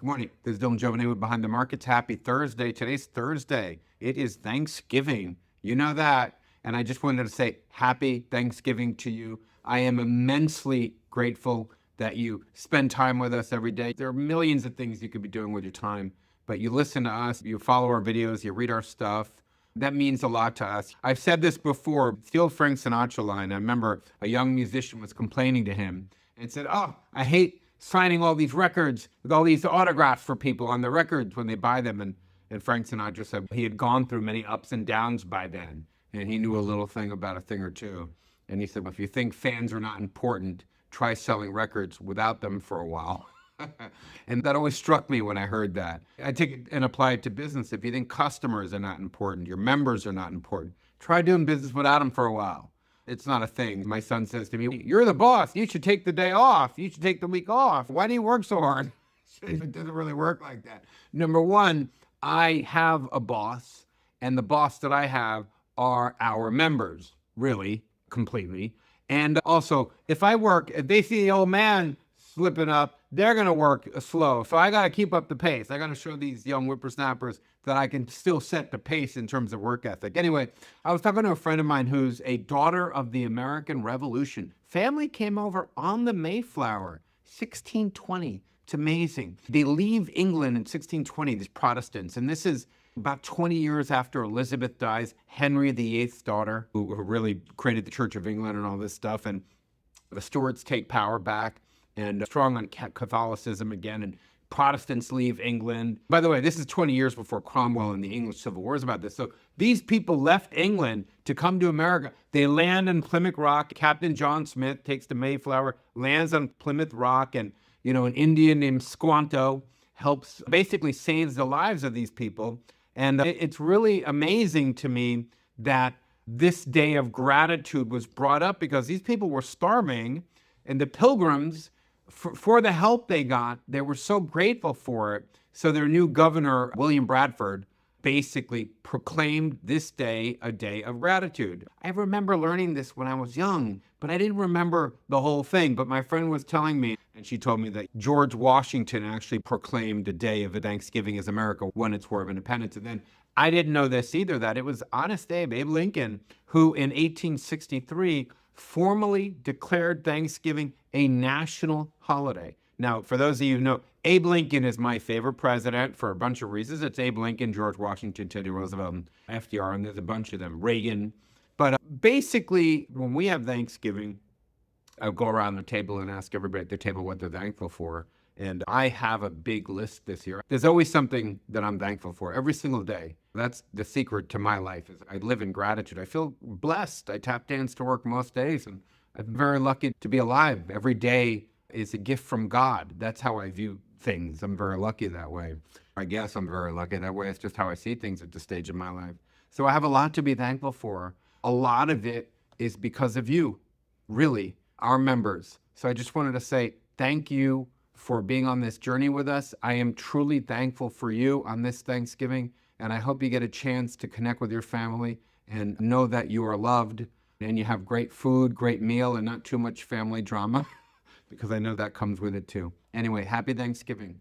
Good morning. This is Dylan Jovine with Behind the Markets. Happy Thursday. Today's Thursday. It is Thanksgiving. You know that. And I just wanted to say happy Thanksgiving to you. I am immensely grateful that you spend time with us every day. There are millions of things you could be doing with your time, but you listen to us, you follow our videos, you read our stuff. That means a lot to us. I've said this before, the old Frank Sinatra line. I remember a young musician was complaining to him and said, "Oh, I hate signing all these records with all these autographs for people on the records when they buy them." And Frank Sinatra said he had gone through many ups and downs by then, and he knew a little thing about a thing or two. And he said, well, if you think fans are not important, try selling records without them for a while. And that always struck me when I heard that. I take it and apply it to business. If you think customers are not important, your members are not important, try doing business without them for a while. It's not a thing. My son says to me, "You're the boss. You should take the day off. You should take the week off. Why do you work so hard?" It doesn't really work like that. Number one, I have a boss, and the boss that I have are our members, really, completely. And also, if they see the old man slipping up, they're going to work slow. So I got to keep up the pace. I got to show these young whippersnappers that I can still set the pace in terms of work ethic. Anyway, I was talking to a friend of mine who's a daughter of the American Revolution. Family came over on the Mayflower, 1620. It's amazing. They leave England in 1620, these Protestants, and this is about 20 years after Elizabeth dies, Henry VIII's daughter, who really created the Church of England and all this stuff, and the Stuarts take power back and strong on Catholicism again, and Protestants leave England. By the way, this is 20 years before Cromwell and the English Civil War is about this. So these people left England to come to America. They land in Plymouth Rock. Captain John Smith takes the Mayflower, lands on Plymouth Rock, and an Indian named Squanto basically saves the lives of these people. And it's really amazing to me that this day of gratitude was brought up because these people were starving, and the Pilgrims, for the help they got, they were so grateful for it. So their new governor, William Bradford, basically proclaimed this day a day of gratitude. I remember learning this when I was young, but I didn't remember the whole thing. But my friend was telling me, and she told me that George Washington actually proclaimed the day of Thanksgiving as America won its War of Independence. And then I didn't know this either, that it was Honest Abe Lincoln, who in 1863 formally declared Thanksgiving a national holiday. Now, for those of you who know, Abe Lincoln is my favorite president for a bunch of reasons. It's Abe Lincoln, George Washington, Teddy Roosevelt, and FDR, and there's a bunch of them, Reagan. But basically, when we have Thanksgiving, I go around the table and ask everybody at the table what they're thankful for. And I have a big list this year. There's always something that I'm thankful for every single day. That's the secret to my life, is I live in gratitude. I feel blessed. I tap dance to work most days, and I'm very lucky to be alive. Every day is a gift from God. That's how I view things. I'm very lucky that way. I guess I'm very lucky that way. It's just how I see things at this stage of my life. So I have a lot to be thankful for. A lot of it is because of you, really, our members. So I just wanted to say thank you for being on this journey with us. I am truly thankful for you on this Thanksgiving, and I hope you get a chance to connect with your family and know that you are loved and you have great food, great meal, and not too much family drama, because I know that comes with it too. Anyway, happy Thanksgiving.